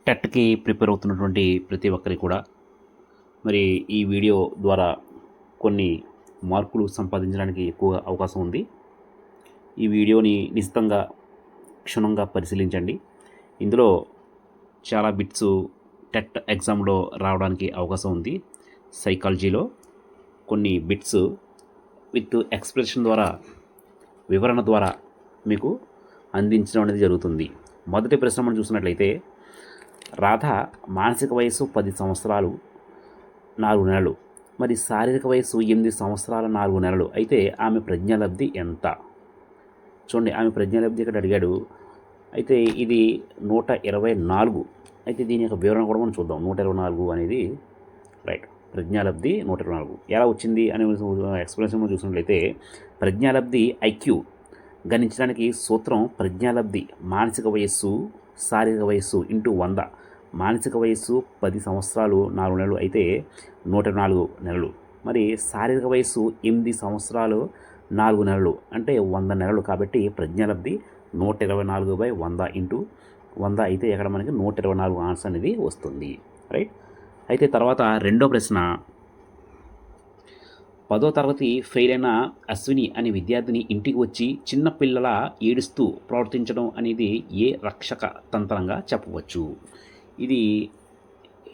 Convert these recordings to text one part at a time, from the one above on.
టెట్కి prepare అవుతున్నటువంటి ప్రతి ఒక్కరికి కూడా మరి ఈ వీడియో ద్వారా కొన్ని మార్కులు సంపాదించడానికి ఎక్కువ అవకాశం ఉంది. ఈ వీడియోని నిశితంగా క్షుణ్ణంగా పరిశీలించండి. ఇందులో చాలా బిట్స్ టెట్ ఎగ్జామ్లో రావడానికి అవకాశం ఉంది. సైకాలజీలో కొన్ని బిట్స్ విత్ ఎక్స్ప్రెషన్ ద్వారా, వివరణ ద్వారా మీకు అందించడం అనేది జరుగుతుంది. మొదటి ప్రశ్న మనం చూసినట్లయితే, రాధ మానసిక వయస్సు 10 సంవత్సరాలు 4 నెలలు, మరి శారీరక వయస్సు 8 సంవత్సరాల 4 నెలలు అయితే ఆమె ప్రజ్ఞాలబ్ధి ఎంత? చూడండి, ఆమె ప్రజ్ఞాలబ్ధి ఇక్కడ అడిగాడు. అయితే ఇది 124. అయితే దీని యొక్క వివరణ కూడా మనం చూద్దాం. 124 అనేది రైట్, ప్రజ్ఞాలబ్ధి 124 ఎలా వచ్చింది అనే ఎక్స్ప్లెనేషన్ మనం చూసినట్లయితే, ప్రజ్ఞాలబ్ధి ఐక్యూ గణించడానికి సూత్రం ప్రజ్ఞాలబ్ధి మానసిక వయస్సు శారీరక వయస్సు ఇంటూ 100. మానసిక వయస్సు 10 సంవత్సరాలు 4 నెలలు అయితే 104 నెలలు, మరి శారీరక వయస్సు 8 సంవత్సరాలు 4 నెలలు అంటే 100 నెలలు. కాబట్టి ప్రజ్ఞాలబ్ధి 124/100 ఇంటూ 100 అయితే ఇక్కడ మనకి 124 ఆన్సర్ అనేది వస్తుంది. రైట్. అయితే తర్వాత రెండో ప్రశ్న, 10వ తరగతి ఫెయిల్ అయిన అశ్విని అనే విద్యార్థిని ఇంటికి వచ్చి చిన్నపిల్లల ఏడుస్తూ ప్రవర్తించడం అనేది ఏ రక్షక తంత్రంగా చెప్పవచ్చు? ఇది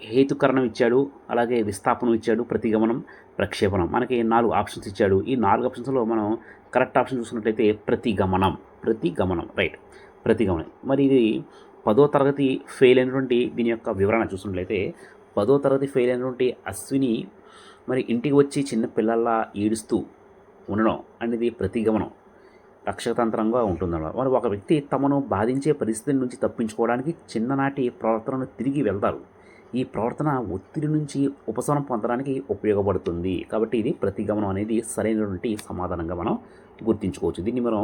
హేతుకరణం ఇచ్చాడు, అలాగే విస్థాపనం ఇచ్చాడు, ప్రతిగమనం, ప్రక్షేపణం. మనకి 4 ఆప్షన్స్ ఇచ్చాడు. ఈ 4 ఆప్షన్స్లో మనం కరెక్ట్ ఆప్షన్ చూసుకున్నట్లయితే ప్రతిగమనం. రైట్, ప్రతిగమనం. మరి ఇది 10వ తరగతి ఫెయిల్ అయినటువంటి దీని యొక్క వివరణ చూసినట్లయితే, 10వ తరగతి ఫెయిల్ అయినటువంటి అశ్విని మరి ఇంటికి వచ్చి చిన్న పిల్లల్లా ఏడుస్తూ ఉండడం అనేది ప్రతిగమనం, రక్షతంత్రంగా ఉంటుందన్నమాట. మరి ఒక వ్యక్తి తమను బాధించే పరిస్థితి నుంచి తప్పించుకోవడానికి చిన్ననాటి ప్రవర్తనను తిరిగి వెళ్తారు. ఈ ప్రవర్తన ఒత్తిడి నుంచి ఉపశమనం పొందడానికి ఉపయోగపడుతుంది. కాబట్టి ఇది ప్రతిగమనం అనేది సరైనటువంటి సమాధానంగా మనం గుర్తించుకోవచ్చు. దీన్ని మనం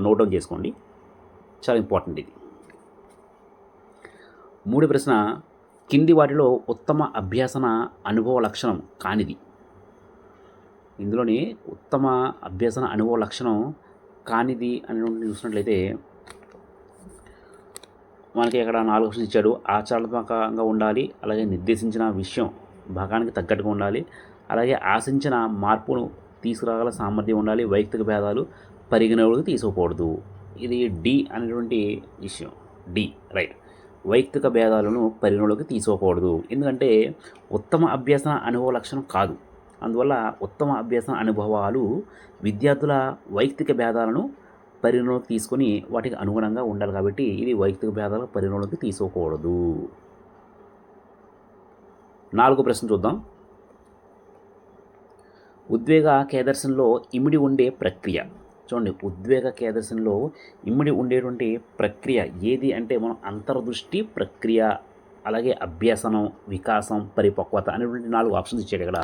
నోట్ డౌన్ చేసుకోండి, చాలా ఇంపార్టెంట్ ఇది. మూడో ప్రశ్న, కింది వాటిలో ఉత్తమ అభ్యాసన అనుభవ లక్షణం కానిది? ఇందులోని ఉత్తమ అభ్యసన అనుభవ లక్షణం కానిది అని చూసినట్లయితే మనకి ఇక్కడ 4 ఆప్షన్స్ ఇచ్చాడు. ఆచరణాత్మకంగా ఉండాలి, అలాగే నిర్దేశించిన విషయం భాగానికి తగ్గట్టుగా ఉండాలి, అలాగే ఆశించిన మార్పును తీసుకురాగల సామర్థ్యం ఉండాలి, వైయక్తిక భేదాలు పరిగణలోకి తీసుకోకూడదు. ఇది డి అనేటువంటి విషయం. డి రైట్, వైయక్తిక భేదాలను పరిగణలోకి తీసుకోకూడదు. ఎందుకంటే ఉత్తమ అభ్యసన అనుభవ లక్షణం కాదు. అందువల్ల ఉత్తమ అభ్యసన అనుభవాలు విద్యార్థుల వైయక్తిక భేదాలను పరిగణలోకి తీసుకొని వాటికి అనుగుణంగా ఉండాలి. కాబట్టి ఇది వైయక్తిక భేదాల పరిగణలోకి తీసుకోకూడదు. 4వ ప్రశ్న చూద్దాం. ఉద్వేగ కేదర్శనలో ఇమిడి ఉండే ప్రక్రియ. చూడండి, ఉద్వేగ కేదర్శనలో ఇమిడి ఉండేటువంటి ప్రక్రియ ఏది అంటే మనం అంతర్దృష్టి ప్రక్రియ, అలాగే అభ్యసనం, వికాసం, పరిపక్వత అనేటువంటి 4 ఆప్షన్స్ ఇచ్చాడు ఇక్కడ.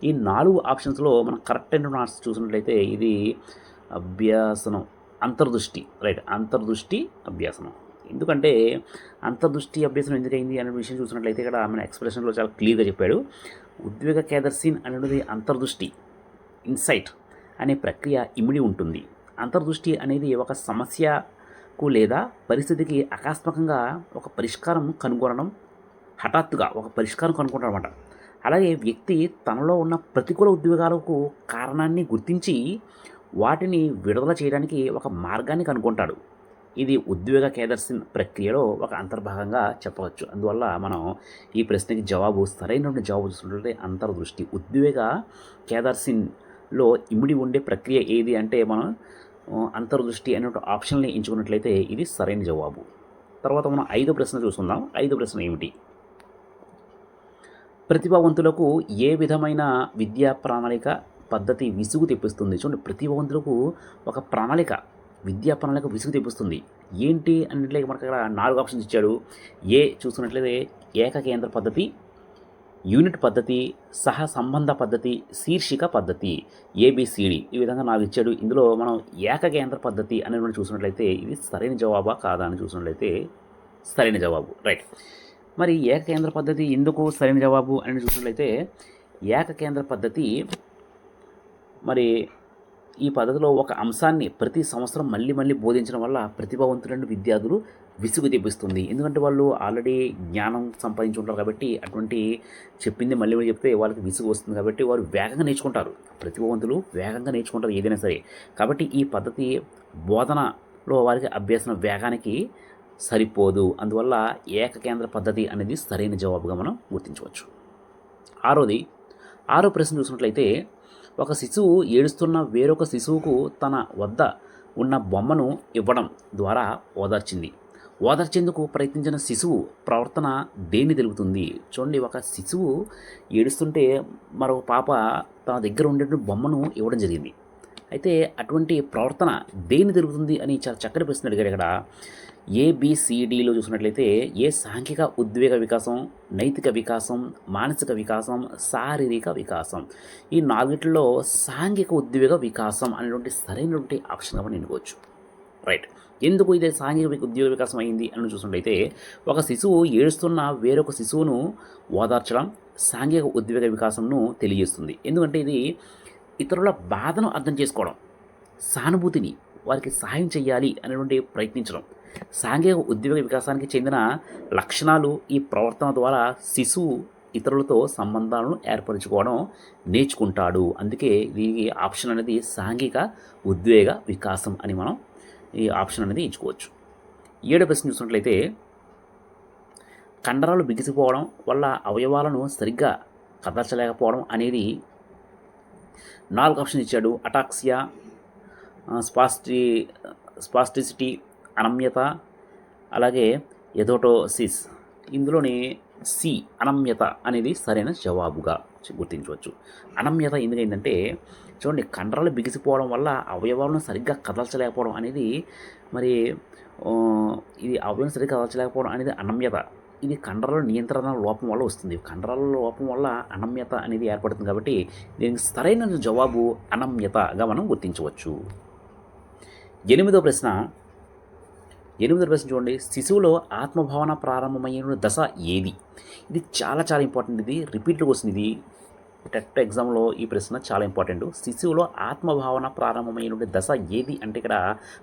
ఈ 4 ఆప్షన్స్లో మనం కరెక్ట్ అయిన ఆన్సర్ చూసినట్లయితే ఇది అభ్యాసనం, అంతర్దృష్టి. రైట్, అంతర్దృష్టి అభ్యాసనం. ఎందుకంటే అంతర్దృష్టి అభ్యాసనం ఎందుకైంది అనే విషయం చూసినట్లయితే ఇక్కడ మన ఎక్స్ప్రెషన్లో చాలా క్లియర్గా చెప్పాడు. ఉద్వేగ కేదర్శీన్ అనేది అంతర్దృష్టి, ఇన్సైట్ అనే ప్రక్రియ ఇమిడి ఉంటుంది. అంతర్దృష్టి అనేది ఒక సమస్యకు లేదా పరిస్థితికి ఆకస్మికంగా ఒక పరిష్కారం కనుగొనడం, హఠాత్తుగా ఒక పరిష్కారం కనుక్కుంటాడు అనమాట. అలాగే వ్యక్తి తనలో ఉన్న ప్రతికూల ఉద్వేగాలకు కారణాన్ని గుర్తించి వాటిని విడుదల చేయడానికి ఒక మార్గాన్ని కనుక్కుంటాడు. ఇది ఉద్వేగ కేదర్శన్ ప్రక్రియలో ఒక అంతర్భాగంగా చెప్పవచ్చు. అందువల్ల మనం ఈ ప్రశ్నకి సరైన జవాబు చూసుకుంటే అంతర్దృష్టి. ఉద్వేగ కేదర్శన్లో ఇమిడి ఉండే ప్రక్రియ ఏది అంటే మనం అంతర్దృష్టి అనే ఆప్షన్ని ఎంచుకున్నట్లయితే ఇది సరైన జవాబు. తర్వాత మనం 5వ ప్రశ్న చూసుకుందాం. 5వ ప్రశ్న ఏమిటి? ప్రతిభావంతులకు ఏ విధమైన విద్యా ప్రణాళిక పద్ధతి విసుగు తెప్పిస్తుంది? చూడండి, ప్రతిభావంతులకు ఒక ప్రణాళిక, విద్యా ప్రణాళిక విసుగు తెప్పిస్తుంది. ఏంటి అన్నట్లయితే మనకు ఇక్కడ 4 ఆప్షన్స్ ఇచ్చాడు. ఏ చూసుకున్నట్లయితే ఏకకేంద్ర పద్ధతి, యూనిట్ పద్ధతి, సహ సంబంధ పద్ధతి, శీర్షిక పద్ధతి, ఏబిసిడి ఈ విధంగా 4 ఇచ్చాడు. ఇందులో మనం ఏకకేంద్ర పద్ధతి అనేటువంటి చూసినట్లయితే ఇది సరైన జవాబా కాదా అని చూసినట్లయితే సరైన జవాబు. రైట్. మరి ఏకకేంద్ర పద్ధతి ఎందుకు సరైన జవాబు అని చూసినట్లయితే ఏకకేంద్ర పద్ధతి మరి ఈ పద్ధతిలో ఒక అంశాన్ని ప్రతి సంవత్సరం మళ్ళీ మళ్ళీ బోధించడం వల్ల ప్రతిభావంతులైన విద్యార్థులు విసుగు తెప్పిస్తుంది. ఎందుకంటే వాళ్ళు ఆల్రెడీ జ్ఞానం సంపాదించి ఉంటారు కాబట్టి అటువంటి చెప్పింది మళ్ళీ మళ్ళీ చెప్తే వాళ్ళకి విసుగు వస్తుంది కాబట్టి వారు వేగంగా నేర్చుకుంటారు. ప్రతిభావంతులు వేగంగా నేర్చుకుంటారు ఏదైనా సరే. కాబట్టి ఈ పద్ధతి బోధనలో వారికి అభ్యసన వేగానికి సరిపోదు. అందువల్ల ఏకకేంద్ర పద్ధతి అనేది సరైన జవాబుగా మనం గుర్తించవచ్చు. ఆరో ప్రశ్న చూసినట్లయితే, ఒక శిశువు ఏడుస్తున్న వేరొక శిశువుకు తన వద్ద ఉన్న బొమ్మను ఇవ్వడం ద్వారా ఓదార్చేందుకు ప్రయత్నించిన శిశువు ప్రవర్తన దేన్ని తెలుపుతుంది? చూడండి, ఒక శిశువు ఏడుస్తుంటే మరొక పాప తన దగ్గర ఉండే బొమ్మను ఇవ్వడం జరిగింది. అయితే అటువంటి ప్రవర్తన దేన్ని తెలుపుతుంది అని చాలా చక్కటి ప్రశ్న అడిగాడు ఇక్కడ. ఏబిసిడిలో చూసినట్లయితే ఏ సాంఘిక ఉద్వేగ వికాసం, నైతిక వికాసం, మానసిక వికాసం, శారీరక వికాసం. ఈ నాలుగిట్లో సాంఘిక ఉద్వేగ వికాసం అనేటువంటి సరైనటువంటి ఆప్షన్గా మనం ఎన్నుకోవచ్చు. రైట్. ఎందుకు ఇది సాంఘిక ఉద్యోగ వికాసం అయింది అని చూసినట్లయితే, ఒక శిశువు ఏడుస్తున్న వేరొక శిశువును ఓదార్చడం సాంఘిక ఉద్వేగ వికాసంను తెలియజేస్తుంది. ఎందుకంటే ఇది ఇతరుల బాధను అర్థం చేసుకోవడం, సానుభూతిని, వారికి సహాయం చేయాలి అనేటువంటి ప్రయత్నించడం. సాంఘిక ఉద్వేగ వికాసానికి చెందిన లక్షణాలు ఈ ప్రవర్తన ద్వారా శిశువు ఇతరులతో సంబంధాలను ఏర్పరచుకోవడం నేర్చుకుంటాడు. అందుకే దీనికి ఆప్షన్ అనేది సాంఘిక ఉద్వేగ వికాసం అని మనం ఈ ఆప్షన్ అనేది ఎంచుకోవచ్చు. 7వ ప్రశ్న చూసినట్లయితే, కండరాలు బిగిసిపోవడం వల్ల అవయవాలను సరిగ్గా కదల్చలేకపోవడం అనేది 4 ఆప్షన్ ఇచ్చాడు. అటాక్సియా, స్పాస్టిసిటీ, అనమ్యత, అలాగే ఎథోటోసిస్. ఇందులోని సి అనమ్యత అనేది సరైన జవాబుగా గుర్తించవచ్చు. అనమ్యత ఎందుకంటే చూడండి, కండరాలు బిగిసిపోవడం వల్ల అవయవాలను సరిగ్గా కదల్చలేకపోవడం అనేది ఇది అవయవం సరిగ్గా కదల్చలేకపోవడం అనేది అనమ్యత. ఇది కండరాల నియంత్రణ లోపం వల్ల వస్తుంది. కండరాల లోపం వల్ల అనమ్యత అనేది ఏర్పడుతుంది. కాబట్టి దీనికి సరైన జవాబు అనమ్యతగా మనం గుర్తించవచ్చు. 8వ ప్రశ్న చూడండి, శిశువులో ఆత్మభావన ప్రారంభమైన దశ ఏది? ఇది చాలా చాలా ఇంపార్టెంట్. ఇది రిపీట్గా వస్తుంది. ఇది టెట్ ఎగ్జామ్లో ఈ ప్రశ్న చాలా ఇంపార్టెంట్. శిశువులో ఆత్మభావన ప్రారంభమైన దశ ఏది అంటే ఇక్కడ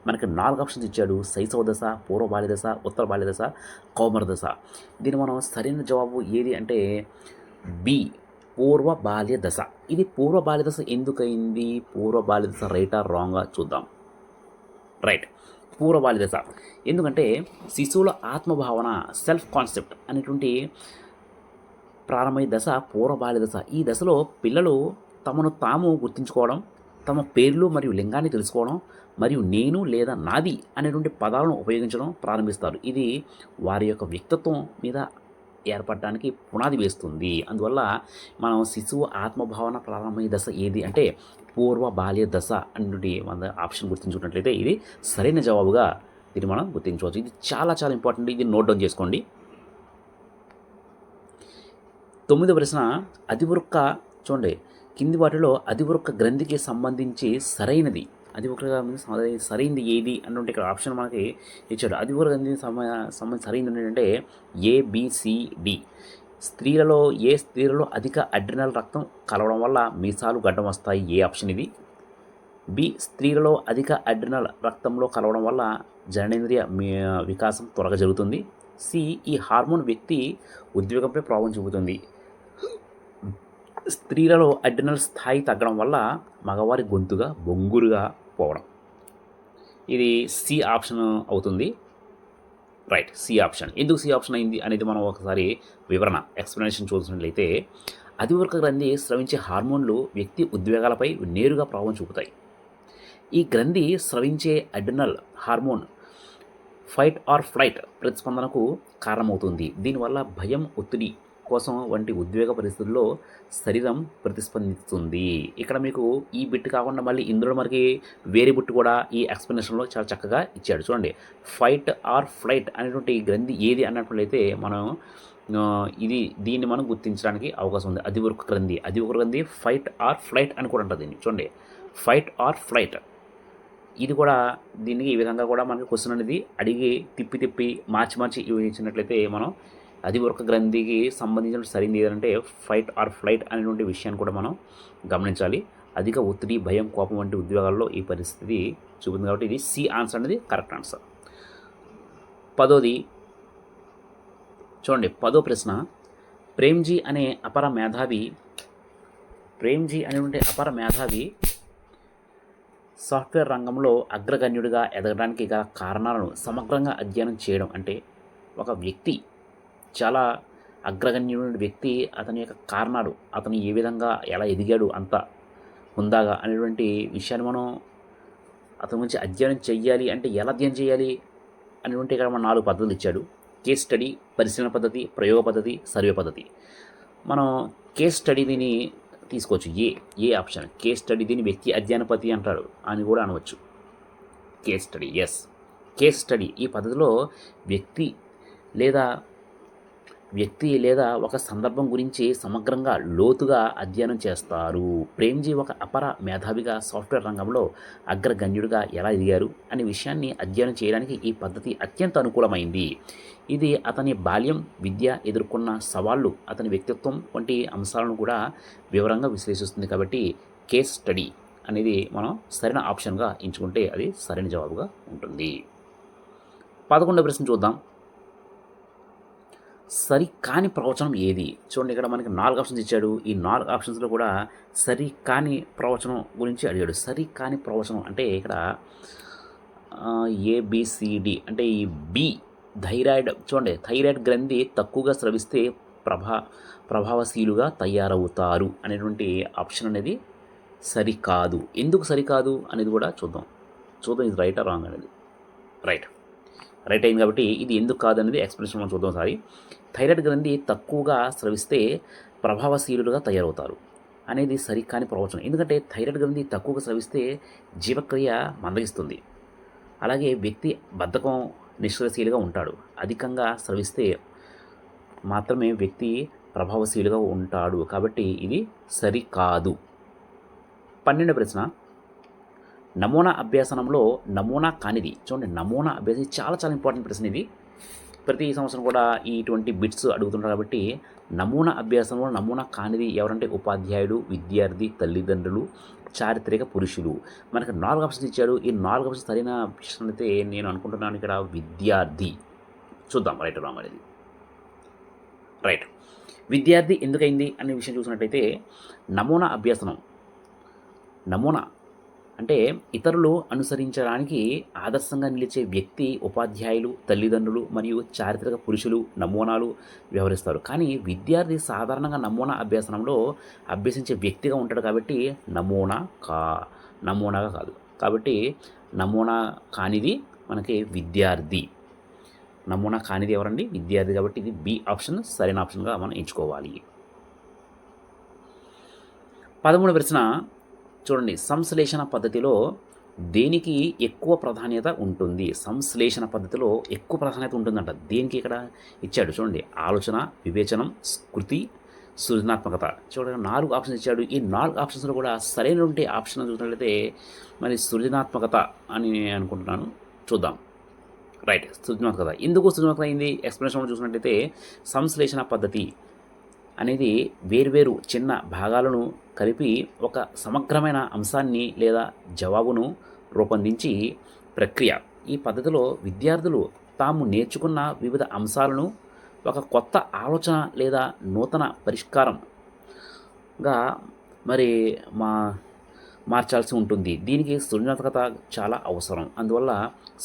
మనకి 4 ఆప్షన్స్ ఇచ్చాడు. శైశవ దశ, పూర్వ బాల్య దశ, ఉత్తర బాల్య దశ, కౌమార దశ. దీన్ని మనం సరైన జవాబు ఏది అంటే బి, పూర్వ బాల్య దశ. ఇది పూర్వ బాల్య దశ ఎందుకయింది? పూర్వ బాల్య దశ రైటా రాంగా చూద్దాం. రైట్, పూర్వ బాల్య దశ. ఎందుకంటే శిశువుల ఆత్మభావన, సెల్ఫ్ కాన్సెప్ట్ అనేటువంటి ప్రారంభమైన దశ పూర్వ బాల్య దశ. ఈ దశలో పిల్లలు తమను తాము గుర్తించుకోవడం, తమ పేర్లు మరియు లింగాన్ని తెలుసుకోవడం, మరియు నేను లేదా నాది అనేటువంటి పదాలను ఉపయోగించడం ప్రారంభిస్తారు. ఇది వారి యొక్క వ్యక్తిత్వం మీద ఏర్పడడానికి పునాది వేస్తుంది. అందువల్ల మనం శిశువు ఆత్మభావన ప్రారంభమైన దశ ఏది అంటే పూర్వ బాల్య దశ అనేటువంటి మన ఆప్షన్ గుర్తించుకున్నట్లయితే ఇది సరైన జవాబుగా దీన్ని మనం గుర్తించవచ్చు. ఇది చాలా చాలా ఇంపార్టెంట్. ఇది నోట్ డౌన్ చేసుకోండి. 9వ ప్రశ్న, అధివృక్క. చూడండి, కింది వాటిలో అధివృక్క గ్రంథికి సంబంధించి సరైనది సరైనది ఏది అన్నటువంటి ఇక్కడ ఆప్షన్ మనకి ఇచ్చాడు. అధివృక్క గ్రంథికి సంబంధించి సరైనది ఏంటంటే ABCD. స్త్రీలలో అధిక అడ్రినల్ రక్తం కలవడం వల్ల మీసాలు గడ్డం వస్తాయి. ఏ ఆప్షన్ ఇది? బి, స్త్రీలలో అధిక అడ్రినల్ రక్తంలో కలవడం వల్ల జననేంద్రియ వికాసం త్వరగా జరుగుతుంది. సి, ఈ హార్మోన్ వ్యక్తి ఉద్వేగంపై ప్రభావం చూపుతుంది. స్త్రీలలో అడ్రినల్ స్థాయి తగ్గడం వల్ల మగవారి గొంతుగా బొంగురుగా పోవడం. ఇది సి ఆప్షన్ అవుతుంది. Right, C option. ఎందుకు సి ఆప్షన్ అయింది అనేది మనం ఒకసారి ఎక్స్ప్లెనేషన్ చూసినట్లయితే, అధివృక్క గ్రంథి స్రవించే హార్మోన్లు వ్యక్తి ఉద్వేగాలపై నేరుగా ప్రభావం చూపుతాయి. ఈ గ్రంథి స్రవించే adrenal hormone fight or flight ప్రతిస్పందనకు కారణమవుతుంది. దీనివల్ల భయం, ఒత్తిడి కోసం వంటి ఉద్వేగ పరిస్థితుల్లో శరీరం ప్రతిస్పందిస్తుంది. ఇక్కడ మీకు ఈ బిట్ కాకుండా మళ్ళీ ఇందులో మనకి వేరే బిట్ కూడా ఈ ఎక్స్ప్లెనేషన్లో చాలా చక్కగా ఇచ్చాడు. చూడండి, ఫైట్ ఆర్ ఫ్లైట్ అనేటువంటి గ్రంథి ఏది అన్నట్లయితే మనం దీన్ని మనం గుర్తించడానికి అవకాశం ఉంది. అధివృక్క గ్రంథి ఫైట్ ఆర్ ఫ్లైట్ అని కూడా ఉంటుంది. దీన్ని చూడండి, ఫైట్ ఆర్ ఫ్లైట్. ఇది కూడా దీనికి ఈ విధంగా కూడా మనకి క్వశ్చన్ అనేది అడిగి తిప్పి మార్చి ఇచ్చినట్లయితే మనం అధివృక్క గ్రంథికి సంబంధించిన సరైనది ఏదంటే ఫైట్ ఆర్ ఫ్లైట్ అనేటువంటి విషయాన్ని కూడా మనం గమనించాలి. అధిక ఒత్తిడి, భయం, కోపం వంటి ఉద్వేగాల్లో ఈ పరిస్థితి చూపింది కాబట్టి ఇది సి ఆన్సర్ అనేది కరెక్ట్ ఆన్సర్. 10వ చూడండి, 10వ ప్రశ్న. ప్రేమ్జీ అనేటువంటి అపర మేధావి సాఫ్ట్వేర్ రంగంలో అగ్రగణ్యుడిగా ఎదగడానికి గల కారణాలను సమగ్రంగా అధ్యయనం చేయడం. అంటే ఒక వ్యక్తి చాలా అగ్రగణ్యుడి వ్యక్తి, అతని యొక్క కారణాలు, అతను ఏ విధంగా ఎలా ఎదిగాడు అంత హుందాగా అనేటువంటి విషయాన్ని మనం అతని గురించి అధ్యయనం చెయ్యాలి. అంటే ఎలా అధ్యయనం చేయాలి అనేటువంటి ఇక్కడ మనం 4 పద్ధతులు ఇచ్చాడు. కేస్ స్టడీ, పరిశీలన పద్ధతి, ప్రయోగ పద్ధతి, సర్వే పద్ధతి. మనం కేస్ స్టడీ దీన్ని తీసుకోవచ్చు. A option case study. దీన్ని వ్యక్తి అధ్యయన పద్ధతి అంటాడు అని కూడా అనవచ్చు. Case study, yes. Case study ఈ పద్ధతిలో వ్యక్తి లేదా ఒక సందర్భం గురించి సమగ్రంగా లోతుగా అధ్యయనం చేస్తారు. ప్రేమ్జీ ఒక అపర మేధావిగా సాఫ్ట్వేర్ రంగంలో అగ్రగణ్యుడిగా ఎలా ఎదిగారు అనే విషయాన్ని అధ్యయనం చేయడానికి ఈ పద్ధతి అత్యంత అనుకూలమైంది. ఇది అతని బాల్యం, విద్య, ఎదుర్కొన్న సవాళ్లు, అతని వ్యక్తిత్వం వంటి అంశాలను కూడా వివరంగా విశ్లేషిస్తుంది. కాబట్టి కేస్ స్టడీ అనేది మనం సరైన ఆప్షన్గా ఎంచుకుంటే అది సరైన జవాబుగా ఉంటుంది. 11వ ప్రశ్న చూద్దాం. సరికాని ప్రవచనం ఏది? చూడండి, ఇక్కడ మనకి 4 ఆప్షన్స్ ఇచ్చాడు. ఈ 4 ఆప్షన్స్లో కూడా సరికాని ప్రవచనం గురించి అడిగాడు. సరికాని ప్రవచనం అంటే ఇక్కడ ఏబిసిడి అంటే ఈ బి థైరాయిడ్. చూడండి, థైరాయిడ్ గ్రంథి తక్కువగా స్రవిస్తే ప్రభావశీలుగా తయారవుతారు అనేటువంటి ఆప్షన్ అనేది సరికాదు. ఎందుకు సరికాదు అనేది కూడా చూద్దాం. ఇది రైటా రాంగ్ అనేది. రైట్ అయింది కాబట్టి ఇది ఎందుకు కాదనేది ఎక్స్ప్లెనేషన్ మనం చూద్దాం సారి. థైరాయిడ్ గ్రంథి తక్కువగా స్రవిస్తే ప్రభావశీలుగా తయారవుతారు అనేది సరికాని ప్రవచనం. ఎందుకంటే థైరాయిడ్ గ్రంథి తక్కువగా స్రవిస్తే జీవక్రియ మందగిస్తుంది. అలాగే వ్యక్తి బద్ధకం, నిష్క్రియాశీలుగా ఉంటాడు. అధికంగా స్రవిస్తే మాత్రమే వ్యక్తి ప్రభావశీలుగా ఉంటాడు. కాబట్టి ఇది సరికాదు. 12వ ప్రశ్న. నమూనా అభ్యాసనంలో నమూనా కానిది. చూడండి, నమూనా అభ్యాసం చాలా ఇంపార్టెంట్ ప్రశ్న ఇది. ప్రతి సంవత్సరం కూడా ఇటువంటి బిట్స్ అడుగుతుంటారు. కాబట్టి నమూనా అభ్యాసంలో నమూనా కానిది ఎవరంటే ఉపాధ్యాయుడు, విద్యార్థి, తల్లిదండ్రులు, చారిత్రక పురుషులు. మనకు 4 ఆప్షన్స్ ఇచ్చాడు. ఈ 4 ఆప్షన్స్ సరైన ఆప్షన్ అయితే నేను అనుకుంటున్నాను ఇక్కడ విద్యార్థి. చూద్దాం రైట్ రాంగ్ అనేది. రైట్. విద్యార్థి ఎందుకైంది అనే విషయం చూసినట్టయితే నమూనా అభ్యాసనం, నమూనా అంటే ఇతరులు అనుసరించడానికి ఆదర్శంగా నిలిచే వ్యక్తి, ఉపాధ్యాయులు, తల్లిదండ్రులు మరియు చారిత్రక పురుషులు నమూనాలు వ్యవహరిస్తారు. కానీ విద్యార్థి సాధారణంగా నమూనా అభ్యాసనంలో అభ్యసించే వ్యక్తిగా ఉంటాడు. కాబట్టి నమూనాగా కాదు. కాబట్టి నమూనా కానిది మనకి విద్యార్థి. నమూనా కానిది ఎవరండి? విద్యార్థి. కాబట్టి ఇది బి ఆప్షన్ సరైన ఆప్షన్గా మనం ఎంచుకోవాలి. 13వ ప్రశ్న చూడండి, సంశ్లేషణ పద్ధతిలో దేనికి ఎక్కువ ప్రాధాన్యత ఉంటుంది? సంశ్లేషణ పద్ధతిలో ఎక్కువ ప్రాధాన్యత ఉంటుందంట. దేనికి ఇక్కడ ఇచ్చాడు చూడండి. ఆలోచన, వివేచనం, స్మృతి, సృజనాత్మకత. చూడండి 4 ఆప్షన్స్ ఇచ్చాడు. ఈ 4 ఆప్షన్స్లో కూడా సరైనటువంటి ఆప్షన్ చూసినట్లయితే మరి సృజనాత్మకత అని అనుకుంటున్నాను. చూద్దాం. రైట్, సృజనాత్మకత. ఎందుకు సృజనాత్మకత అయింది? ఎక్స్ప్లెనేషన్ చూసినట్లయితే సంశ్లేషణ పద్ధతి అనేది వేర్వేరు చిన్న భాగాలను కలిపి ఒక సమగ్రమైన అంశాన్ని లేదా జవాబును రూపొందించి ప్రక్రియ. ఈ పద్ధతిలో విద్యార్థులు తాము నేర్చుకున్న వివిధ అంశాలను ఒక కొత్త ఆలోచన లేదా నూతన పరిష్కారంగా మరి మార్చాల్సి ఉంటుంది. దీనికి సృజనాత్మకత చాలా అవసరం. అందువల్ల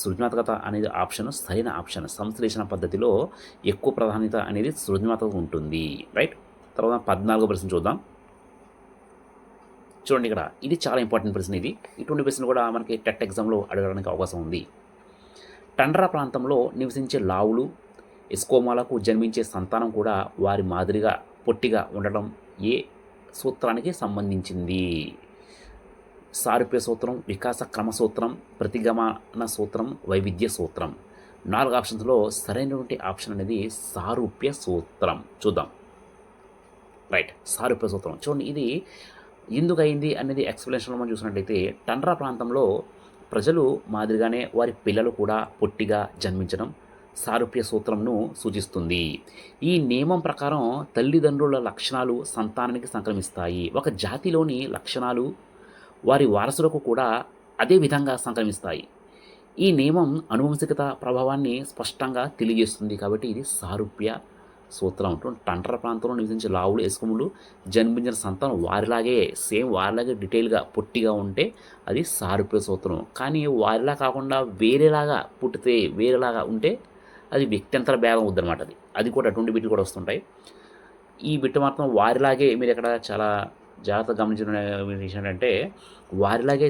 సృజనాత్మకత అనేది ఆప్షన్ సరైన ఆప్షన్. సంశ్లేషణ పద్ధతిలో ఎక్కువ ప్రాధాన్యత అనేది సృజనాత్మకత ఉంటుంది. రైట్. తర్వాత 14వ ప్రశ్న చూద్దాం. చూడండి, ఇక్కడ ఇది చాలా ఇంపార్టెంట్ ప్రశ్న. ఇటువంటి ప్రశ్న కూడా మనకి టెట్ ఎగ్జామ్లో అడగడానికి అవకాశం ఉంది. టండ్రా ప్రాంతంలో నివసించే లావులు, ఎస్కోమాలకు జన్మించే సంతానం కూడా వారి మాదిరిగా పొట్టిగా ఉండడం ఏ సూత్రానికి సంబంధించింది? సారూప్య సూత్రం, వికాస క్రమ సూత్రం, ప్రతిగమన సూత్రం, వైవిధ్య సూత్రం. 4 ఆప్షన్స్లో సరైనటువంటి ఆప్షన్ అనేది సారూప్య సూత్రం. చూద్దాం. రైట్, సారూప్య సూత్రం. చూడండి, ఇది ఎందుకు అయింది అనేది ఎక్స్ప్లెనేషన్లో మనం చూసినట్లయితే టండ్రా ప్రాంతంలో ప్రజలు మాదిరిగానే వారి పిల్లలు కూడా పొట్టిగా జన్మించడం సారూప్య సూత్రంను సూచిస్తుంది. ఈ నియమం ప్రకారం తల్లిదండ్రుల లక్షణాలు సంతానానికి సంక్రమిస్తాయి. ఒక జాతిలోని లక్షణాలు వారి వారసులకు కూడా అదే విధంగా సంక్రమిస్తాయి. ఈ నియమం అనువంశికత ప్రభావాన్ని స్పష్టంగా తెలియజేస్తుంది. కాబట్టి ఇది సారూప్య సూత్రం. టంటర ప్రాంతంలో నివసించే లావులు, ఎస్కిమోలు జన్మించిన సంతానం వారిలాగే డీటెయిల్గా పొట్టిగా ఉంటే అది సారూప్య సూత్రం. కానీ వారిలా కాకుండా వేరేలాగా ఉంటే అది వ్యక్త్యంతర భేదం అవుద్దనమాట. అది కూడా అటువంటి బిట్లు కూడా వస్తుంటాయి. ఈ బిట్ మాత్రం వారిలాగే మీరు ఇక్కడ చాలా జాగ్రత్తగా గమనించిన విషయం ఏంటంటే వారిలాగే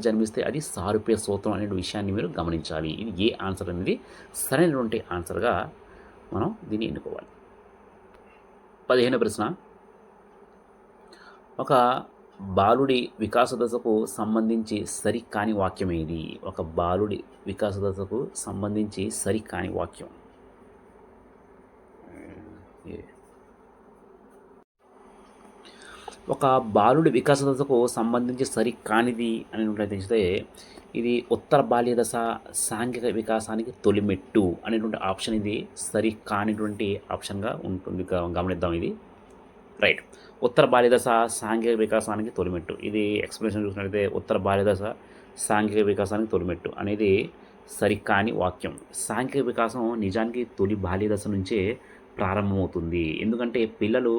జన్మిస్తే అది సారూప్య సూత్రం అనే విషయాన్ని మీరు గమనించాలి. ఇది ఏ ఆన్సర్ అనేది సరైనటువంటి ఆన్సర్గా మనం దీన్ని ఎన్నుకోవాలి. 15వ ప్రశ్న, ఒక బాలుడి వికాస దశకు సంబంధించి సరికాని వాక్యం ఏది? ఒక బాలుడి వికాస దశకు సంబంధించి సరికాని వాక్యం. ఒక బాలుడి వికాస దశకు సంబంధించి సరికానిది అనేటువంటి తెలిస్తే ఇది ఉత్తర బాల్య దశ సాంఘిక వికాసానికి తొలిమెట్టు అనేటువంటి ఆప్షన్ ఇది సరికానిటువంటి ఆప్షన్గా ఉంటుంది. గమనిద్దాం ఇది. రైట్. ఉత్తర బాల్య దశ సాంఘిక వికాసానికి తొలిమెట్టు. ఇది ఎక్స్ప్లెనేషన్ చూసినట్లయితే ఉత్తర బాల్య దశ సాంఘిక వికాసానికి తొలిమెట్టు అనేది సరికాని వాక్యం. సాంఘిక వికాసం నిజానికి తొలి బాల్య దశ నుంచే ప్రారంభమవుతుంది. ఎందుకంటే పిల్లలు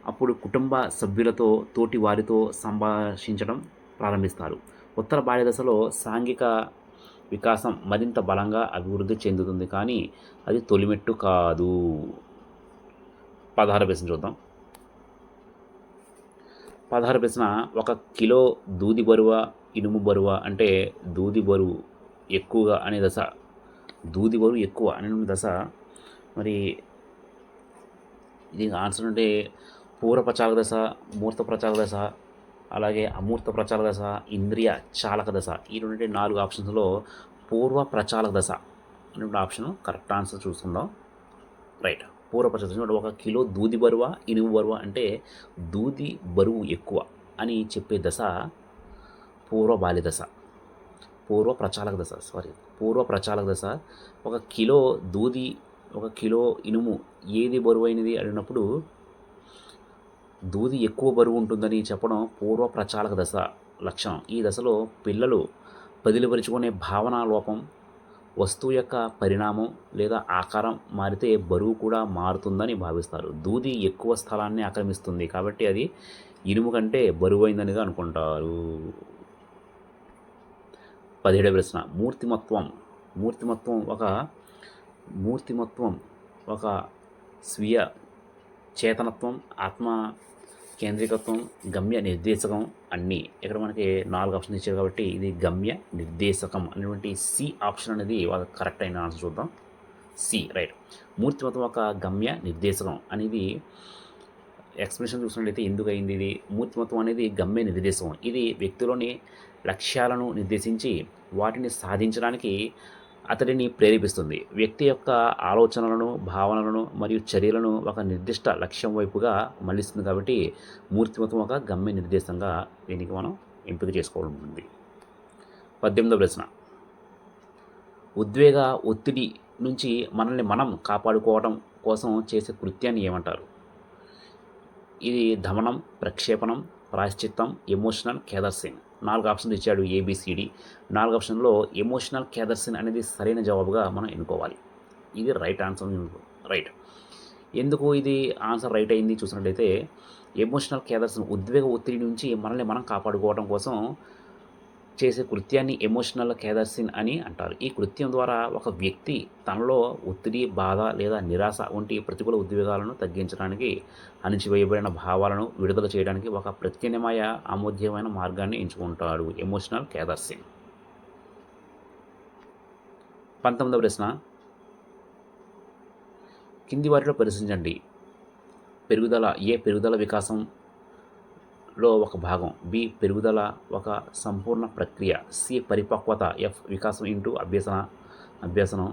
అప్పుడు కుటుంబ సభ్యులతో తోటి వారితో సంభాషించడం ప్రారంభిస్తారు. ఉత్తర బాల్య దశలో సాంఘిక వికాసం మరింత బలంగా అభివృద్ధి చెందుతుంది, కానీ అది తొలిమెట్టు కాదు. 16వ ప్రశ్న చూద్దాం. 16వ ప్రశ్న, ఒక కిలో దూది బరువ ఇనుము బరువ అంటే దూది బరువు ఎక్కువగా అనే దశ. దూది బరువు ఎక్కువ అనే దశ. మరి ఇది ఆన్సర్ అంటే పూర్వ ప్రచాలక దశ, మూర్త ప్రచాలక దశ, అలాగే అమూర్త ప్రచాలక దశ, ఇంద్రియ చాలక దశ. ఈ 4 ఆప్షన్స్లో పూర్వ ప్రచాలక దశ అనేటువంటి ఆప్షన్ కరెక్ట్ ఆన్సర్ చూసుకుందాం. రైట్. పూర్వ ప్రచాలక దశ. ఒక కిలో దూది బరువ ఇనుము బరువ అంటే దూది బరువు ఎక్కువ అని చెప్పే దశ పూర్వ బాల్య దశ. పూర్వ ప్రచాలక దశ. ఒక కిలో దూది, ఒక కిలో ఇనుము ఏది బరువైనది అడిగినప్పుడు దూది ఎక్కువ బరువు ఉంటుందని చెప్పడం పూర్వ ప్రచాలక దశ లక్షణం. ఈ దశలో పిల్లలు బదిలిపరుచుకునే భావనా లోపం, వస్తువు యొక్క పరిణామం లేదా ఆకారం మారితే బరువు కూడా మారుతుందని భావిస్తారు. దూది ఎక్కువ స్థలాన్ని ఆక్రమిస్తుంది కాబట్టి అది ఇనుము కంటే బరువైందనిగా అనుకుంటారు. 17వ ప్రశ్న, మూర్తిమత్వం ఒక స్వీయ చేతనత్వం, ఆత్మ కేంద్రీకత్వం, గమ్య నిర్దేశకం అన్నీ. ఇక్కడ మనకి 4 ఆప్షన్ ఇచ్చారు కాబట్టి ఇది గమ్య నిర్దేశకం అనేటువంటి సి ఆప్షన్ అనేది వాళ్ళకి కరెక్ట్ అయిన ఆన్సర్ చూద్దాం. సి. రైట్. మూర్తిమత్వం ఒక గమ్య నిర్దేశకం అనేది ఎక్స్ప్లెనేషన్ చూసినట్లయితే ఎందుకు అయింది ఇది? మూర్తిమత్వం అనేది గమ్య నిర్దేశకం. ఇది వ్యక్తిలోని లక్ష్యాలను నిర్దేశించి వాటిని సాధించడానికి అతడిని ప్రేరేపిస్తుంది. వ్యక్తి యొక్క ఆలోచనలను, భావనలను మరియు చర్యలను ఒక నిర్దిష్ట లక్ష్యం వైపుగా మళ్లిస్తుంది. కాబట్టి మూర్తిమత్వం ఒక గమ్య నిర్దేశంగా దీనికి మనం ఎంపిక చేసుకోవడం ఉంది. 18వ ప్రశ్న, ఉద్వేగ ఒత్తిడి నుంచి మనల్ని మనం కాపాడుకోవడం కోసం చేసే కృత్యాన్ని ఏమంటారు? ఇది దమనం, ప్రక్షేపణం, ప్రాయశ్చిత్తం, ఎమోషనల్ కేదర్సింగ్. 4 ఆప్షన్లు ఇచ్చాడు ఏబిసిడి. 4 ఆప్షన్లో ఎమోషనల్ కేదర్సిన్ అనేది సరైన జవాబుగా మనం ఎన్నుకోవాలి. ఇది రైట్ ఆన్సర్. రైట్. ఎందుకు ఇది ఆన్సర్ రైట్ అయింది చూసినట్లయితే ఎమోషనల్ కేదర్సిన్ ఉద్వేగ ఒత్తిడి నుంచి మనల్ని మనం కాపాడుకోవడం కోసం చేసే కృత్యాన్ని ఎమోషనల్ కేదర్సిన్ అని అంటారు. ఈ కృత్యం ద్వారా ఒక వ్యక్తి తనలో ఒత్తిడి, బాధ లేదా నిరాశ వంటి ప్రతికూల ఉద్వేగాలను తగ్గించడానికి, అణిచివేయబడిన భావాలను విడుదల చేయడానికి ఒక ప్రత్యామ్నాయ ఆమోద్యమైన మార్గాన్ని ఎంచుకుంటాడు ఎమోషనల్ కేదర్సిన్. 19వ ప్రశ్న, కింది వాటిలో పరిశీలించండి. పెరుగుదల వికాసంలో ఒక భాగం, బి పెరుగుదల ఒక సంపూర్ణ ప్రక్రియ, సి పరిపక్వత, ఎఫ్ వికాసం ఇంటూ అభ్యసనం,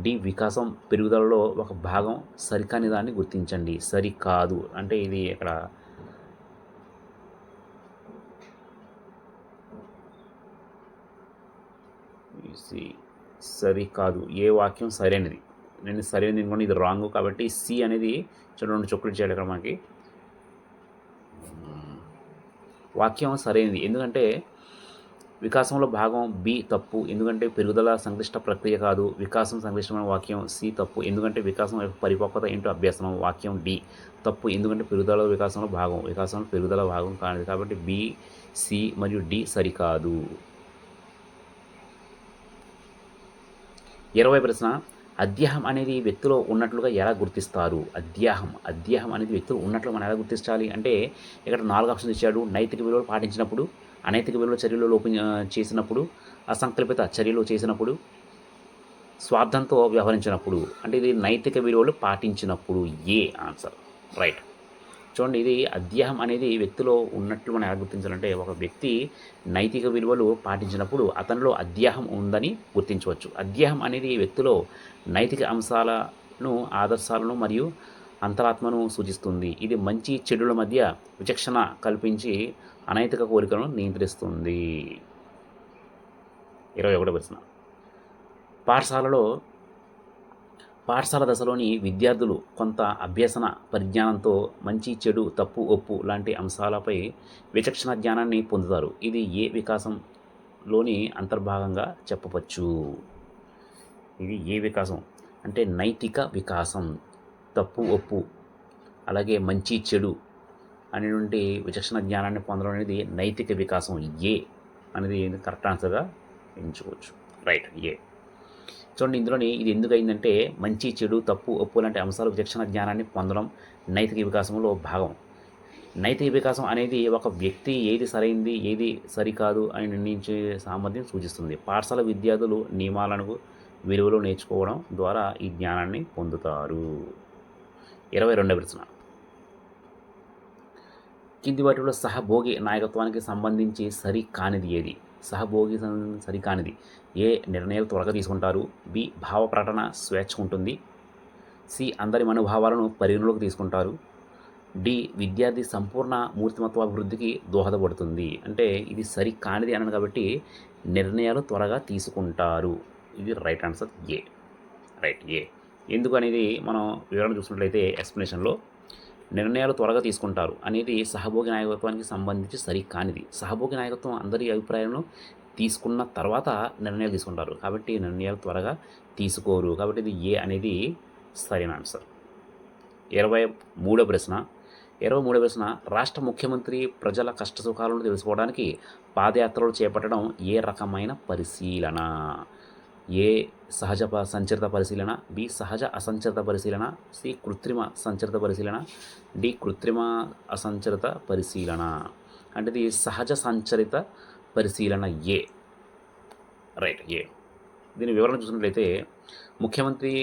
డి వికాసం పెరుగుదలలో ఒక భాగం. సరికాని దాన్ని గుర్తించండి. సరికాదు అంటే ఇది ఇక్కడ సరికాదు. ఏ వాక్యం సరైనది? నేను సరైనది అనుకోండి, ఇది రాంగ్ కాబట్టి సి అనేది చూడండి, చొక్కలు చేయాలి ఇక్కడ మనకి. వాక్యం సరైనది. ఎందుకంటే వికాసంలో భాగం బి తప్పు. ఎందుకంటే పెరుగుదల సంక్లిష్ట ప్రక్రియ కాదు. వికాసం సంక్లిష్టమైన వాక్యం సి తప్పు. ఎందుకంటే వికాసం యొక్క పరిపక్వత ఏంటో అభ్యసనం వాక్యం డి తప్పు. ఎందుకంటే పెరుగుదల వికాసంలో భాగం వికాసం పెరుగుదల భాగం కానిది. కాబట్టి బి, సి మరియు డి సరికాదు. 20వ ప్రశ్న, అధ్యాహం అనేది వ్యక్తిలో ఉన్నట్లుగా ఎలా గుర్తిస్తారు? అధ్యాహం అనేది వ్యక్తిలో ఉన్నట్లు మనం ఎలా గుర్తించాలి అంటే ఇక్కడ 4 ఆప్షన్స్ ఇచ్చాడు. నైతిక విలువలు పాటించినప్పుడు, అనైతిక విలువల చర్యలు చేసినప్పుడు, అసంకల్పిత చర్యలు చేసినప్పుడు, స్వార్థంతో వ్యవహరించినప్పుడు. అంటే ఇది నైతిక విలువలు పాటించినప్పుడు ఏ ఆన్సర్. రైట్. చూడండి, ఇది అధ్యాహం అనేది వ్యక్తిలో ఉన్నట్లు మనం ఎలా గుర్తించాలంటే ఒక వ్యక్తి నైతిక విలువలు పాటించినప్పుడు అతనిలో అధ్యాహం ఉందని గుర్తించవచ్చు. అధ్యాహం అనేది వ్యక్తిలో నైతిక అంశాలను, ఆదర్శాలను మరియు అంతరాత్మను సూచిస్తుంది. ఇది మంచి చెడుల మధ్య విచక్షణ కల్పించి అనైతిక కోరికలను నియంత్రిస్తుంది. 21వ ప్రశ్న, పాఠశాల దశలోని విద్యార్థులు కొంత అభ్యసన పరిజ్ఞానంతో మంచి చెడు తప్పు ఒప్పు లాంటి అంశాలపై విచక్షణ జ్ఞానాన్ని పొందుతారు. ఇది ఏ వికాసంలోని అంతర్భాగంగా చెప్పవచ్చు? ఇది ఏ వికాసం అంటే నైతిక వికాసం. తప్పు ఒప్పు అలాగే మంచి చెడు అనేటువంటి విచక్షణ జ్ఞానాన్ని పొందడం అనేది నైతిక వికాసం. ఏ అనేది కరెక్ట్ ఆన్సర్గా ఎంచుకోవచ్చు. రైట్, ఏ. చూడండి, ఇందులోని ఇది ఎందుకు అయిందంటే మంచి చెడు తప్పు ఒప్పు లాంటి అంశాలు విచక్షణ జ్ఞానాన్ని పొందడం నైతిక వికాసంలో భాగం. నైతిక వికాసం అనేది ఒక వ్యక్తి ఏది సరైంది ఏది సరికాదు అని నిర్ణయించే సామర్థ్యం సూచిస్తుంది. పాఠశాల విద్యార్థులు నియమాలను విలువలు నేర్చుకోవడం ద్వారా ఈ జ్ఞానాన్ని పొందుతారు. 22వ ప్రశ్న, కింది వాటిలో సహభోగి నాయకత్వానికి సంబంధించి సరికానిది ఏది? సహభోగి సరికానిది. ఏ నిర్ణయాలు త్వరగా తీసుకుంటారు, బి భావ ప్రకటన స్వేచ్ఛ ఉంటుంది, సి అందరి మనోభావాలను పరిగణలోకి తీసుకుంటారు, డి విద్యార్థి సంపూర్ణ మూర్తిమత్వ అభివృద్ధికి దోహదపడుతుంది. అంటే ఇది సరికానిది అన్నాను కాబట్టి నిర్ణయాలు త్వరగా తీసుకుంటారు. ఇది రైట్ ఆన్సర్ ఏ. రైట్, ఏ. ఎందుకు అనేది మనం వివరణ చూసినట్లయితే ఎక్స్ప్లెనేషన్లో నిర్ణయాలు త్వరగా తీసుకుంటారు అనేది సహభోగి నాయకత్వానికి సంబంధించి సరికానిది. సహభోగి నాయకత్వం అందరి అభిప్రాయాలను తీసుకున్న తర్వాత నిర్ణయాలు తీసుకుంటారు కాబట్టి నిర్ణయాలు త్వరగా తీసుకోరు. కాబట్టి ఇది ఏ అనేది సరైన ఆన్సర్. 23వ ప్రశ్న, రాష్ట్ర ముఖ్యమంత్రి ప్రజల కష్టసుఖాలను తెలుసుకోవడానికి పాదయాత్రలు చేపట్టడం ఏ రకమైన పరిశీలన? ఏ సహజ సంచరిత పరిశీలన, బి సహజ అసంచరిత పరిశీలన, సి కృత్రిమ సంచరిత పరిశీలన, డి కృత్రిమ అసంచరిత పరిశీలన. అంటే ఇది సహజ సంచరిత పరిశీలన ఏ. రైట్, ఏ. దీని వివరణ చూసినట్లయితే ముఖ్యమంత్రి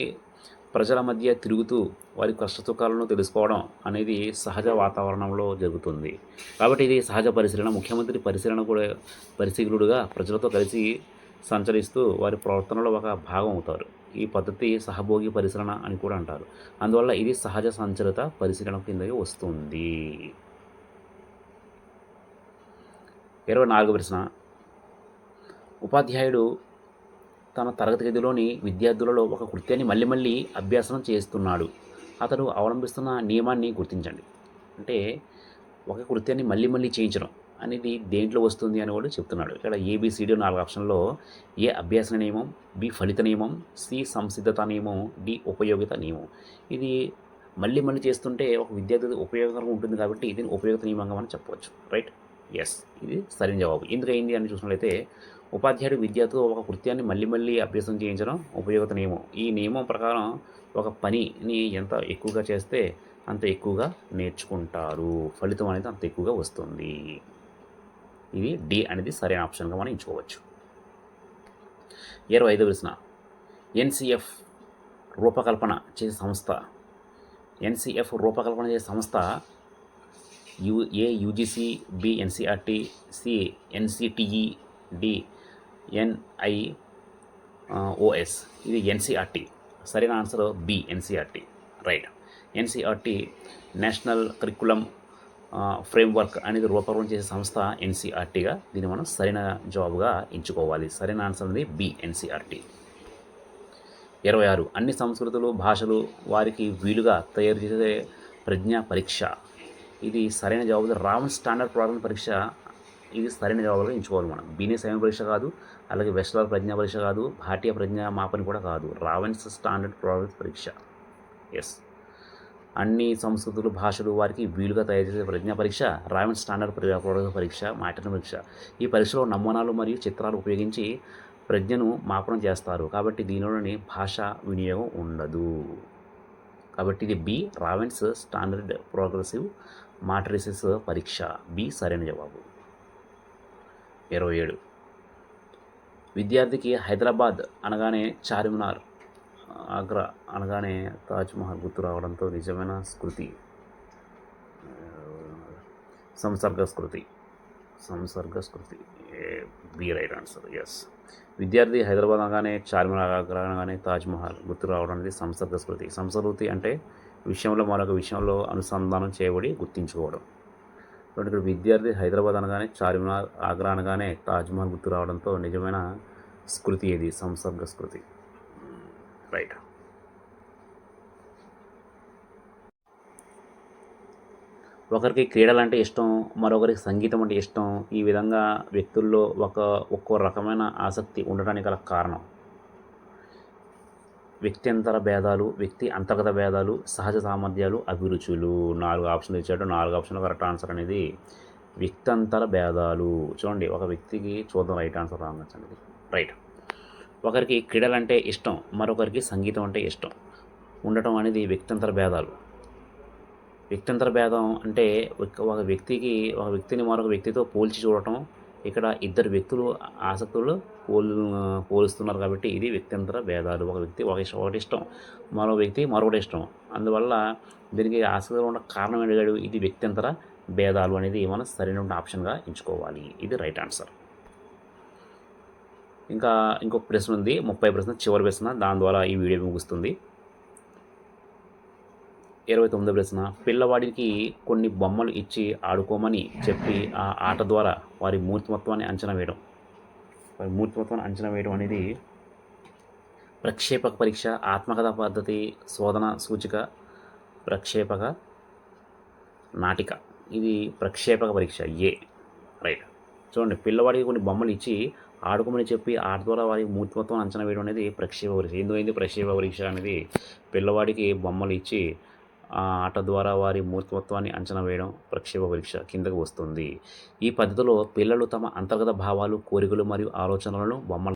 ప్రజల మధ్య తిరుగుతూ వారి కష్టసుఖాలను తెలుసుకోవడం అనేది సహజ వాతావరణంలో జరుగుతుంది కాబట్టి ఇది సహజ పరిశీలన. ముఖ్యమంత్రి పరిశీలకుడుగా ప్రజలతో కలిసి సంచరిస్తూ వారి ప్రవర్తనలో ఒక భాగం అవుతారు. ఈ పద్ధతి సహభోగి పరిశీలన అని కూడా అంటారు. అందువల్ల ఇది సహజ సంచరిత పరిశీలన కిందకి వస్తుంది. 24వ ప్రశ్న, ఉపాధ్యాయుడు తన తరగతి గదిలోని విద్యార్థులలో ఒక కృత్యాన్ని మళ్ళీ అభ్యాసనం చేస్తున్నాడు. అతడు అవలంబిస్తున్న నియమాన్ని గుర్తించండి. అంటే ఒక కృత్యాన్ని మళ్ళీ చేయించడం అనేది దేంట్లో వస్తుంది అని కూడా చెప్తున్నాడు. ఇక్కడ ఏబిసిడి 4 ఆప్షన్లో ఏ అభ్యాసన నియమం, బి ఫలిత నియమం, సి సంసిద్ధత నియమం, డి ఉపయోగిత నియమం. ఇది మళ్ళీ చేస్తుంటే ఒక విద్యార్థి ఉపయోగకరంగా ఉంటుంది కాబట్టి దీన్ని ఉపయోగిత నియమంగా మనం చెప్పవచ్చు. రైట్, ఎస్, ఇది సరైన జవాబు. ఎందుకు అయింది అని చూసినట్లయితే ఉపాధ్యాయుడు విద్యార్థితో ఒక కృత్యాన్ని మళ్ళీ అభ్యాసం చేయించడం ఉపయోగిత నియమం. ఈ నియమం ప్రకారం ఒక పనిని ఎంత ఎక్కువగా చేస్తే అంత ఎక్కువగా నేర్చుకుంటారు, ఫలితం అనేది అంత ఎక్కువగా వస్తుంది. ఇది డి అనేది సరైన ఆప్షన్గా మనం ఎంచుకోవచ్చు. 25వ ప్రశ్న, ఎన్సిఎఫ్ రూపకల్పన చేసే సంస్థ A UGC, B NCERT, C NCTE, D NIOS. ఇది ఎన్సీఆర్టీ. సరైన answer B NCERT. Right, NCERT national curriculum framework అనేది రూపకల్పన చేసే సంస్థ ఎన్సీఆర్టీగా దీన్ని మనం సరైన జవాబుగా ఎంచుకోవాలి. సరైన ఆన్సర్ అనేది బి ఎన్సీఆర్టీ. 26, అన్ని సంస్కృతులు భాషలు వారికి వీలుగా తయారు చేసే ప్రజ్ఞా పరీక్ష ఇది సరైన జవాబు. రావణ్ స్టాండర్డ్ ప్రోగ్రామ్ పరీక్ష ఇది సరైన జవాబుగా ఎంచుకోవాలి మనం. బీనే స్వయం పరీక్ష కాదు, అలాగే వెస్ట్లర్ ప్రజ్ఞా పరీక్ష కాదు, భాటియా ప్రజ్ఞా మాపని కూడా కాదు. రావణ్స్ స్టాండర్డ్ ప్రోగ్రామ్ పరీక్ష. ఎస్, అన్ని సంస్కృతులు భాషలు వారికి వీలుగా తయారు చేసే ప్రజ్ఞా పరీక్ష రావణ్ స్టాండర్డ్ ప్రోగ్రామ్ పరీక్ష, మాటన పరీక్ష. ఈ పరీక్షలో నమూనాలు మరియు చిత్రాలు ఉపయోగించి ప్రజ్ఞను మాపనం చేస్తారు. కాబట్టి దీనిలోని భాషా వినియోగం ఉండదు. కాబట్టి ఇది B, Raven's standard progressive matrices పరీక్ష. బి సరైన జవాబు. 27. విద్యార్థికి హైదరాబాద్ అనగానే చార్మినార్, ఆగ్రా అనగానే తాజ్మహల్ గుర్తు రావడంతో నిజమైన స్మృతి సంసర్గస్మృతి. B right answer. ఎస్, విద్యార్థి హైదరాబాద్ అనగానే చార్మినార్, ఆగ్రా అనగానే తాజ్మహల్ గుర్తు రావడం అనేది సంసర్గస్మృతి. సంస్కృతి అంటే విషయంలో మరొక విషయంలో అనుసంధానం చేయబడి గుర్తించుకోవడం. కాబట్టి ఇక్కడ విద్యార్థి హైదరాబాద్ అనగానే చార్మినార్, ఆగ్రా అనగానే తాజ్మహల్ గుర్తు రావడంతో నిజమైన స్మృతి ఏది? సంసర్గస్మృతి. రైట్. ఒకరికి క్రీడలు అంటే ఇష్టం, మరొకరికి సంగీతం అంటే ఇష్టం. ఈ విధంగా వ్యక్తుల్లో ఒక్కో రకమైన ఆసక్తి ఉండటానికి గల కారణం వ్యక్త్యంతర భేదాలు, వ్యక్తి అంతర్గత భేదాలు, సహజ సామర్థ్యాలు, అభిరుచులు. 4 ఆప్షన్లు ఇచ్చాడు. 4 ఆప్షన్లు కరెక్ట్ ఆన్సర్ అనేది వ్యక్తంతర భేదాలు. చూడండి, ఒక వ్యక్తికి చూద్దాం రైట్ ఆన్సర్ రావచ్చు. రైట్. ఒకరికి క్రీడలు అంటే ఇష్టం, మరొకరికి సంగీతం అంటే ఇష్టం ఉండటం అనేది వ్యక్తంతర భేదాలు. వ్యక్తంతర భేదం అంటే ఒక వ్యక్తిని మరొక వ్యక్తితో పోల్చి చూడటం. ఇక్కడ ఇద్దరు వ్యక్తులు ఆసక్తులు పోలుస్తున్నారు కాబట్టి ఇది వ్యక్తంతర భేదాలు. ఒక వ్యక్తి ఒకటి ఇష్టం, మరో వ్యక్తి మరొకటి ఇష్టం. అందువల్ల దీనికి ఆసక్తిలో ఉన్న కారణం ఏంటంటే ఇది వ్యక్తంతర భేదాలు అనేది మనం సరైన ఆప్షన్గా ఎంచుకోవాలి. ఇది రైట్ ఆన్సర్. ఇంకా ఇంకొక ప్రశ్న ఉంది, 30 ప్రశ్న, చివరి ప్రశ్న. దాని ద్వారా ఈ వీడియో ముగుస్తుంది. 29 ప్రశ్న. పిల్లవాడికి కొన్ని బొమ్మలు ఇచ్చి ఆడుకోమని చెప్పి ఆ ఆట ద్వారా వారి మూర్తిమత్వాన్ని అంచనా వేయడం అనేది ప్రక్షేపక పరీక్ష, ఆత్మకథ పద్ధతి, శోధన సూచిక, ప్రక్షేపక నాటిక. ఇది ప్రక్షేపక పరీక్ష. ఏ రైట్. చూడండి, పిల్లవాడికి కొన్ని బొమ్మలు ఇచ్చి ఆడుకోమని చెప్పి ఆట ద్వారా వారి మూర్తిమత్వం అంచనా వేయడం అనేది ప్రక్షేప పరీక్ష. ఎందుకైంది ప్రక్షేప పరీక్ష అనేది? పిల్లవాడికి బొమ్మలు ఇచ్చి ఆ ఆట ద్వారా వారి మూర్తిమత్వాన్ని అంచనా వేయడం ప్రక్షేప పరీక్ష కిందకు వస్తుంది. ఈ పద్ధతిలో పిల్లలు తమ అంతర్గత భావాలు, కోరికలు మరియు ఆలోచనలను బొమ్మల